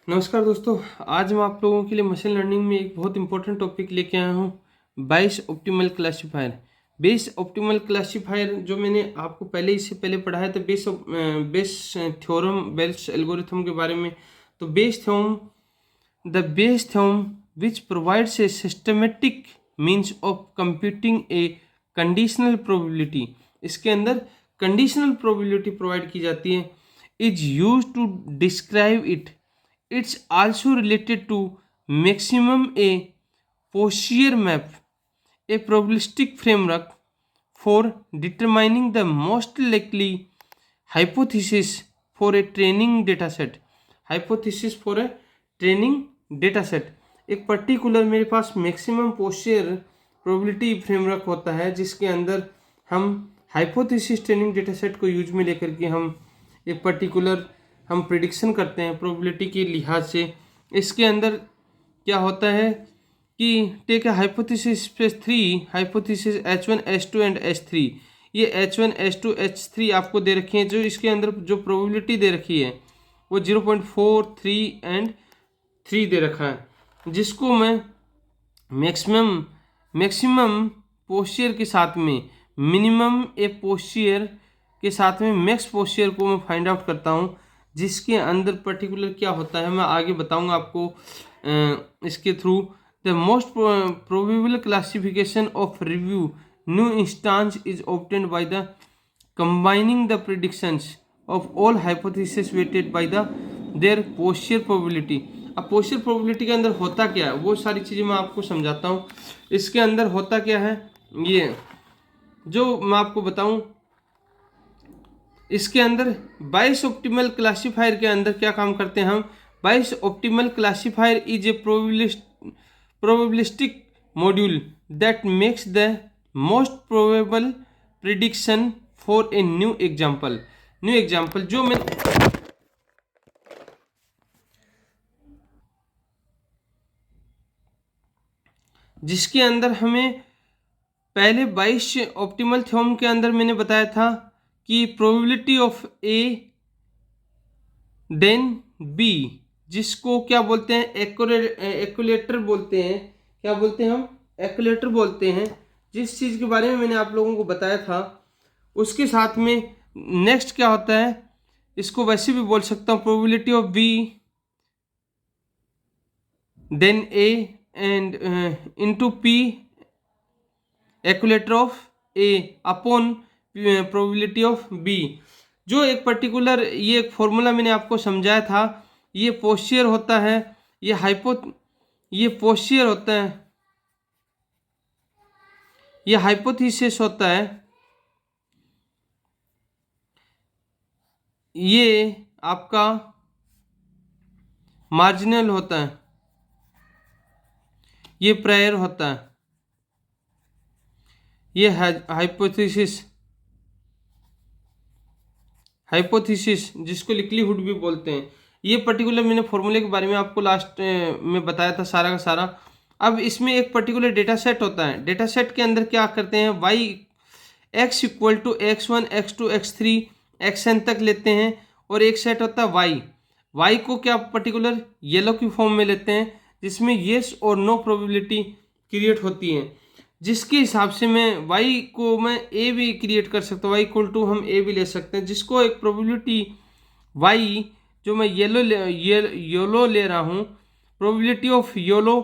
नमस्कार दोस्तों। आज मैं आप लोगों के लिए मशीन लर्निंग में एक बहुत इंपॉर्टेंट टॉपिक लेके आया हूँ, बाइस optimal classifier. Base optimal classifier जो मैंने आपको इससे पहले पढ़ाया था, बेस थ्योरम, बेस एल्गोरिथम के बारे में। तो the Bayes theorem which provides a systematic means of computing a conditional probability. इसके अंदर कंडीशनल प्रोबेबिलिटी प्रोवाइड की जाती है, is use to describe it. It's also related to maximum a Poisson map, a probabilistic framework for determining the most likely hypothesis for a training dataset. Hypothesis for a training dataset. एक particular मेरे पास maximum posture probability framework होता है, जिसके अंदर हम hypothesis training dataset को use में लेकर के हम एक पर्टिकुलर हम प्रिडिक्शन करते हैं प्रोबेबिलिटी के लिहाज से। इसके अंदर क्या होता है कि take a hypothesis space 3 hypothesis H1 H2 and H3। ये H1 H2 H3 आपको दे रखी है। जो इसके अंदर जो प्रोबेबिलिटी दे रखी है वो 0.4 3 एंड 3 दे रखा है, जिसको मैं मैक्सिमम पोस्चर के साथ में मिनिमम ए पोस्चर के साथ में मैक्स पोस्चर को मैं फाइंड आउट करता हूँ, जिसके अंदर पर्टिकुलर क्या होता है मैं आगे बताऊंगा आपको इसके थ्रू। The most probable classification of review new instance is obtained by the combining the predictions of all hypothesis weighted by the their posterior probability. अब पोस्चर प्रोबेबिलिटी के अंदर होता क्या है वो सारी चीज़ें मैं आपको समझाता हूँ। इसके अंदर होता क्या है ये जो मैं आपको बताऊं। इसके अंदर बाइस ऑप्टिमल क्लासीफायर के अंदर क्या काम करते हैं हम। बाइस optimal classifier is a probabilistic module that makes the most probable prediction for a new example जो मैं जिसके अंदर हमें पहले 22 ऑप्टिमल थ्योरम के अंदर मैंने बताया था कि probability of A then B, जिसको क्या बोलते हैं एक्यूलेटर बोलते हैं। क्या बोलते हैं हम? एक्यूलेटर बोलते हैं। जिस चीज़ के बारे में मैंने आप लोगों को बताया था उसके साथ में नेक्स्ट क्या होता है, इसको वैसे भी बोल सकता हूँ probability of B then A and into P एक्यूलेटर of A upon probability of B. जो एक पर्टिकुलर ये एक फॉर्मूला मैंने आपको समझाया था, ये पोस्चर होता है, ये पोस्चर होता है, ये हाइपोथेसिस होता है, ये आपका मार्जिनल होता है, ये प्रायर होता है, ये हाइपोथेसिस जिसको लिक्लीहुड भी बोलते हैं। ये पर्टिकुलर मैंने फॉर्मूले के बारे में आपको लास्ट में बताया था सारा का सारा। अब इसमें एक पर्टिकुलर डेटा सेट होता है। डेटा सेट के अंदर क्या करते हैं, y x equal to x1 x2 x3 xn तक लेते हैं, और एक सेट होता है वाई को क्या पर्टिकुलर येलो की फॉर्म में लेते हैं, जिसमें येस और नो प्रोबेबिलिटी क्रिएट होती है, जिसके हिसाब से मैं y को मैं a भी क्रिएट कर सकता हूँ। y इक्वल टू हम a भी ले सकते हैं, जिसको एक प्रोबेबिलिटी y जो मैं येलो ले रहा हूँ, probability of yellow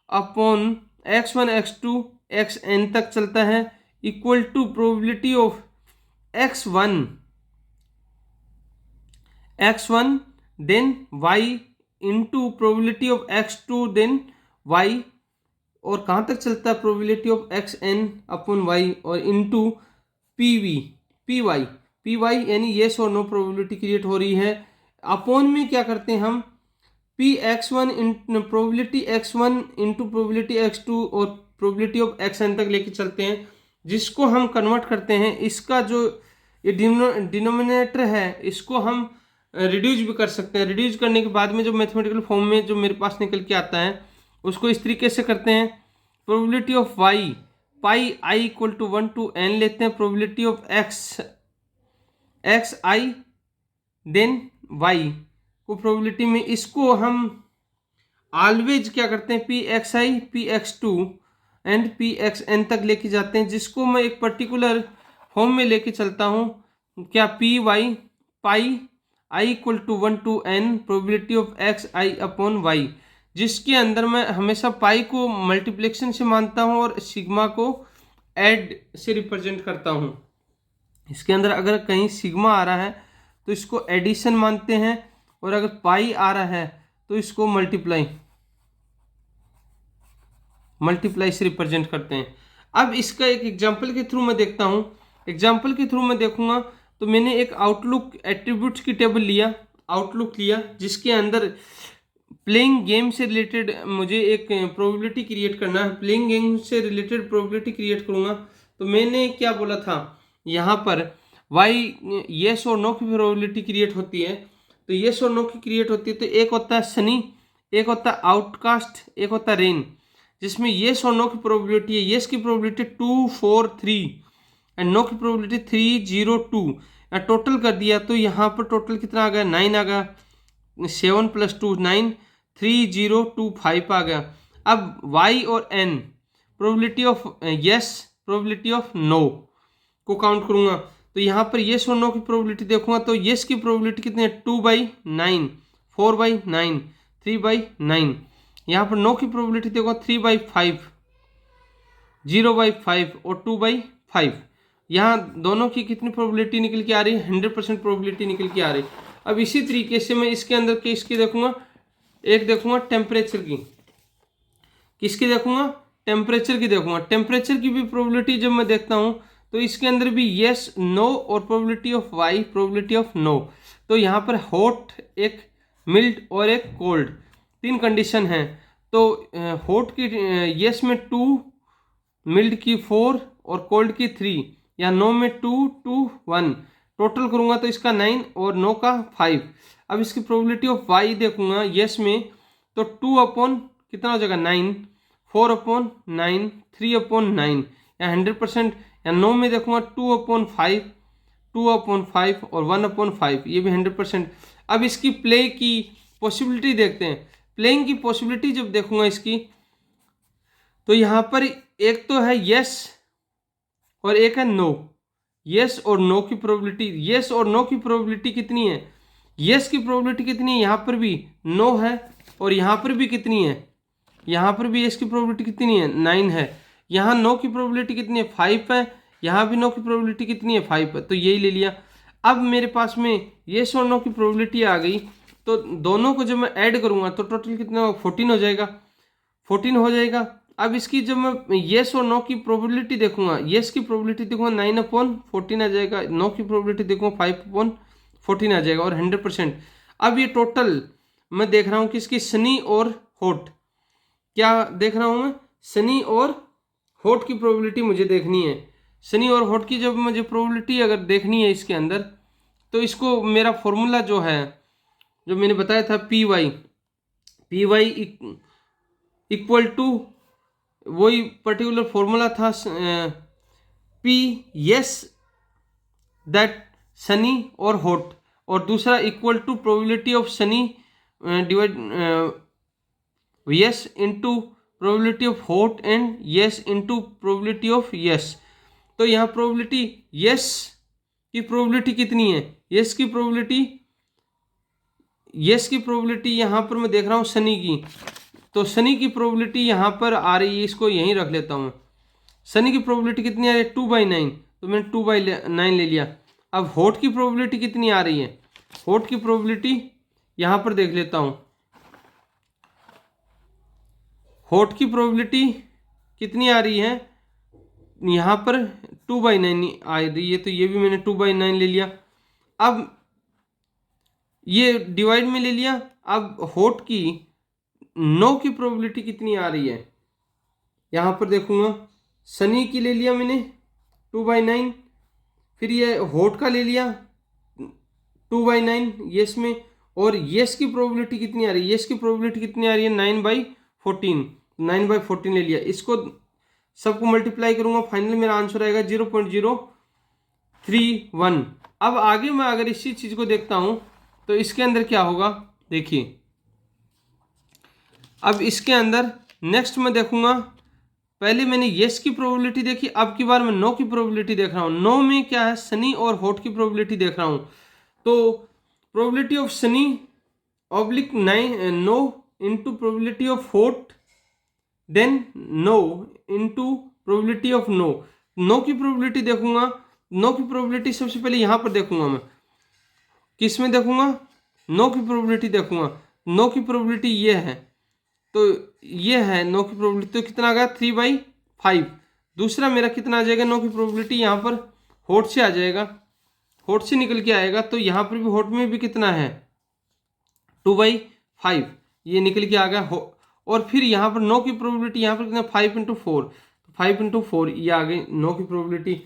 upon x1 x2 xn तक चलता है, equal to probability of x1 then y into probability of x2 then y, और कहाँ तक चलता है probability of xn upon y और इनटू पी वाई यानी येस और नो प्रोबेबिलिटी क्रिएट हो रही है। अपॉन में क्या करते हैं हम P x1 probability x1 into probability x2 और प्रोबेबिलिटी ऑफ xn तक लेके चलते हैं, जिसको हम कन्वर्ट करते हैं। इसका जो ये डिनोमिनेटर है इसको हम रिड्यूस भी कर सकते हैं। रिड्यूस करने के बाद में जो मैथमेटिकल फॉर्म में जो मेरे पास निकल के आता है उसको इस तरीके से करते हैं। Probability of y pi i equal to 1 to n लेते हैं, probability of x i then y को प्रोबेबिलिटी में इसको हम ऑलवेज क्या करते हैं, pxi px2 एंड pxn तक लेके जाते हैं, जिसको मैं एक पर्टिकुलर फॉर्म में लेके चलता हूँ। क्या py pi i equal to 1 to n probability of x i upon y, जिसके अंदर मैं हमेशा पाई को मल्टीप्लिकेशन से मानता हूँ और सिग्मा को ऐड से रिप्रेजेंट करता हूँ। इसके अंदर अगर कहीं सिग्मा आ रहा है तो इसको एडिशन मानते हैं, और अगर पाई आ रहा है तो इसको मल्टीप्लाई से रिप्रेजेंट करते हैं। अब इसका एक एग्जांपल के थ्रू मैं देखता हूँ। एग्जांपल के थ्रू मैं देखूंगा तो मैंने एक आउटलुक एट्रीब्यूट्स की टेबल लिया, आउटलुक लिया, जिसके अंदर प्लेइंग गेम से रिलेटेड मुझे एक प्रोबेबिलिटी क्रिएट करना है। प्लेइंग गेम से रिलेटेड प्रोबेबिलिटी क्रिएट करूंगा तो मैंने क्या बोला था, यहाँ पर वाई येस और नो की प्रोबेबिलिटी क्रिएट होती है। तो येस और नो की क्रिएट होती है तो एक होता है सनी, एक होता है आउटकास्ट, एक होता है रेन, जिसमें येस और नो की प्रोबेबिलिटी है, येस की प्रोबेबिलिटी 2 4 3 एंड नो की प्रोबेबिलिटी 3 0 2। टोटल कर दिया तो यहाँ पर टोटल कितना आ गया, 9 आ गया, 7 + 2 9, 3 0 2 5 आ गया। अब y और n probability of yes probability of no को काउंट करूंगा तो यहाँ पर येस और नो की प्रोबेबिलिटी देखूंगा तो येस की प्रोबेबिलिटी कितनी है, 2/9, 4/9, 3/9। यहाँ पर नो की प्रोबेबिलिटी देखो 3/5, 0/5 और 2/5। यहाँ दोनों की कितनी प्रोबेबिलिटी निकल के आ रही है, 100% प्रोबेबिलिटी निकल के आ रही। अब इसी तरीके से मैं इसके अंदर किसकी देखूंगा, एक देखूंगा टेम्परेचर की, किसकी देखूंगा, टेम्परेचर की देखूंगा। टेम्परेचर की भी प्रोबेबिलिटी जब मैं देखता हूं तो इसके अंदर भी यस नो और probability of y probability of no. तो यहाँ पर हॉट, एक मिल्ड और एक कोल्ड, 3 कंडीशन है। तो हॉट की यस में 2, मिल्ड की 4 और कोल्ड की 3, या नो में 2 2 1, टोटल करूंगा तो इसका 9 और नो का 5। अब इसकी प्रोबेबिलिटी ऑफ वाई देखूंगा यस में तो 2 अपॉन कितना हो जाएगा 9, 4/9, 3/9, या 100%। या नो में देखूंगा 2/5, 2/5 और 1/5, ये भी 100%। अब इसकी प्ले की पॉसिबिलिटी देखते हैं। प्लेइंग की पॉसिबिलिटी जब देखूंगा इसकी तो यहाँ पर एक तो है यस और एक है नो। यस और नो की प्रोबेबिलिटी, यस और नो की प्रोबेबिलिटी कितनी है, यस की प्रोबेबिलिटी कितनी है, यहाँ पर भी नो है और यहाँ पर भी कितनी है, यहाँ पर भी यस की प्रोबेबिलिटी कितनी है, 9 है। यहाँ नो की प्रोबेबिलिटी कितनी है, 5 है। यहाँ भी नो की प्रोबेबिलिटी कितनी है, 5 है। तो यही ले लिया। अब मेरे पास में यस और नो की प्रोबेबिलिटी आ गई तो दोनों को जब मैं ऐड करूँगा तो टोटल कितना 14 हो जाएगा, 14 हो जाएगा। अब इसकी जब मैं येस और नो की प्रोबेबिलिटी देखूंगा, येस की प्रोबेबिलिटी देखूंगा 9/14 आ जाएगा, नो की प्रोबेबिलिटी देखूंगा 5/14 आ जाएगा और 100%। अब ये टोटल मैं देख रहा हूँ कि इसकी सनी और हॉट, क्या देख रहा हूँ मैं, सनी और हॉट की प्रोबेबिलिटी मुझे देखनी है। सनी और हॉट की जब मुझे प्रोबेबिलिटी अगर देखनी है इसके अंदर तो इसको मेरा फॉर्मूला जो है, जो मैंने बताया था पी वाई इक्वल टू, वही पर्टिकुलर फॉर्मूला था पी यस दैट सनी और हॉट, और दूसरा equal to probability of sunny divide yes into probability of hot and yes into probability of yes. तो यहाँ प्रोबेबिलिटी यस की प्रोबेबिलिटी कितनी है, यस की प्रोबेबिलिटी यहाँ पर मैं देख रहा हूँ सनी की, तो सनी की प्रोबेबिलिटी यहाँ पर आ रही है, इसको यहीं रख लेता हूँ। सनी की प्रोबेबिलिटी कितनी आ रही है, 2/9, तो मैंने 2/9 ले लिया। अब हॉट की प्रोबेबिलिटी कितनी आ रही है, हॉट की प्रोबेबिलिटी यहाँ पर देख लेता हूँ। हॉट की प्रोबेबिलिटी कितनी आ रही है, यहाँ पर 2/9 आ रही है, तो ये भी मैंने 2/9 ले लिया। अब ये डिवाइड में ले लिया। अब हॉट की नो की प्रोबेबिलिटी कितनी आ रही है, यहाँ पर देखूंगा, सनी की ले लिया मैंने 2/9, फिर ये हॉट का ले लिया 2/9 यस में, और यस की प्रोबेबिलिटी कितनी आ रही है, यस की प्रोबेबिलिटी कितनी आ रही है 9/14, 9/14 ले लिया। इसको सबको मल्टीप्लाई करूंगा, फाइनल मेरा आंसर आएगा 0.031। अब आगे मैं अगर इसी चीज को देखता हूं तो इसके अंदर क्या होगा, देखिए अब इसके अंदर नेक्स्ट मैं देखूंगा, पहले मैंने यस की प्रोबेबिलिटी देखी, अब की बार मैं नो की प्रोबेबिलिटी देख रहा हूँ। नो में क्या है, सनी और हॉट की प्रोबेबिलिटी देख रहा हूँ। तो probability of sunny oblique 9 no into probability of hot, then no into probability of no. No की प्रोबेबिलिटी देखूंगा, नो की प्रोबेबिलिटी सबसे पहले यहां पर देखूंगा मैं, किस में देखूंगा, नो की प्रोबेबिलिटी देखूंगा। नो की प्रोबेबिलिटी ये है, तो ये है नो की प्रोबेबिलिटी, तो कितना आ गया 3/5। दूसरा मेरा कितना आ जाएगा नो की प्रोबेबिलिटी, यहाँ पर हॉट से आ जाएगा, हॉट से निकल के आएगा, तो यहाँ पर भी हॉट में भी कितना है 2/5, ये निकल के आ गया। और फिर यहाँ पर नो की प्रोबेबिलिटी यहाँ पर कितना 5/4, 5/4 ये आ गई नो की प्रोबेबिलिटी।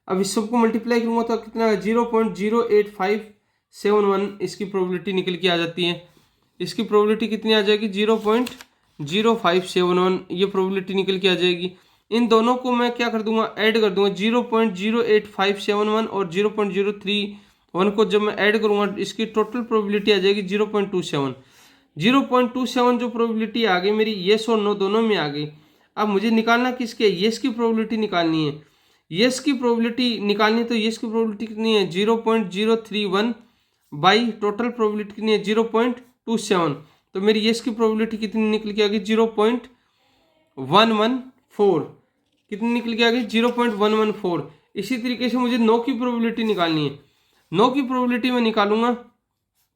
अब इस सबको मल्टीप्लाई करूंगा तो कितना 0.08571 इसकी प्रोबेबिलिटी निकल के आ जाती है। इसकी प्रोबेबिलिटी कितनी आ जाएगी 0.0571, ये प्रोबेबिलिटी निकल के आ जाएगी। इन दोनों को मैं क्या कर दूंगा, ऐड कर दूंगा, 0.08571 और 0.031 को जब मैं ऐड करूंगा इसकी टोटल प्रोबेबिलिटी आ जाएगी 0.27। 0.27 जो प्रोबेबिलिटी आ गई मेरी येस और नो दोनों में आ गई। अब मुझे निकालना किसके, येस की प्रोबेबिलिटी निकालनी है। येस की प्रोबेबिलिटी निकालनी है तो येस की प्रोबेबिलिटी कितनी है 0.031 बाई टोटल प्रोबेबिलिटी कितनी है 0.27, तो मेरी येस की प्रोबेबिलिटी कितनी निकल के आ गई 0.114, कितनी निकल के आ गई 0.114। इसी तरीके से मुझे नो की प्रोबेबिलिटी निकालनी है। नो की प्रोबेबिलिटी मैं निकालूंगा,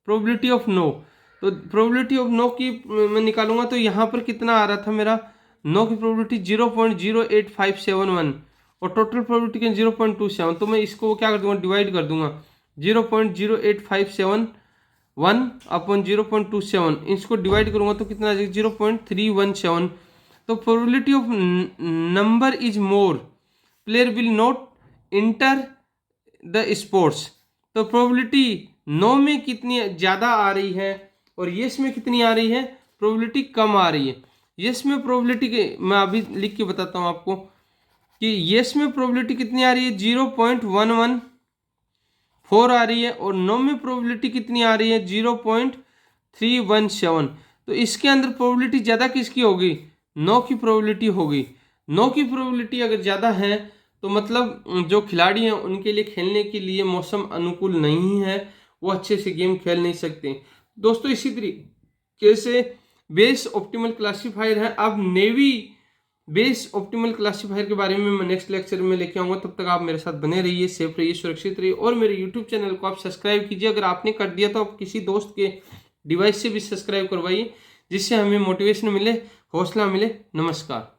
प्रोबेबिलिटी ऑफ नो, तो प्रोबेबिलिटी ऑफ नो की मैं निकालूंगा तो यहाँ पर कितना आ रहा था मेरा नो की प्रोबेबिलिटी 0.08571 और टोटल प्रोबेबिलिटी के 0.27, तो मैं इसको क्या कर दूंगा डिवाइड कर दूंगा 0.08571 अपॉन 0.27, इसको डिवाइड करूंगा तो कितना आ जाएगा 0.317। तो probability of number is more, player will not enter the sports. तो प्रोबेबिलिटी नो में कितनी ज़्यादा आ रही है और येस में कितनी आ रही है, प्रोबेबिलिटी कम आ रही है। येस में प्रोबेबिलिटी के मैं अभी लिख के बताता हूँ आपको कि येस में प्रोबेबिलिटी कितनी आ रही है 0.114 आ रही है और नो में प्रोबेबिलिटी कितनी आ रही है 0.317। तो इसके अंदर प्रोबेबिलिटी ज़्यादा किसकी होगी, नो की प्रोबेबिलिटी होगी। नो की प्रोबेबिलिटी अगर ज़्यादा है तो मतलब जो खिलाड़ी हैं उनके लिए खेलने के लिए मौसम अनुकूल नहीं है, वो अच्छे से गेम खेल नहीं सकते दोस्तों। इसी तरीके से बेस ऑप्टिमल क्लासीफायर है। अब नेवी बेस ऑप्टिमल क्लासीफायर के बारे में मैं नेक्स्ट लेक्चर में लेके आऊँगा, तब तक आप मेरे साथ बने रहिए, सेफ रहिए, सुरक्षित रहिए और मेरे यूट्यूब चैनल को आप सब्सक्राइब कीजिए। अगर आपने कर दिया तो आप किसी दोस्त के डिवाइस से भी सब्सक्राइब करवाइए, जिससे हमें मोटिवेशन मिले, हौसला मिले। नमस्कार।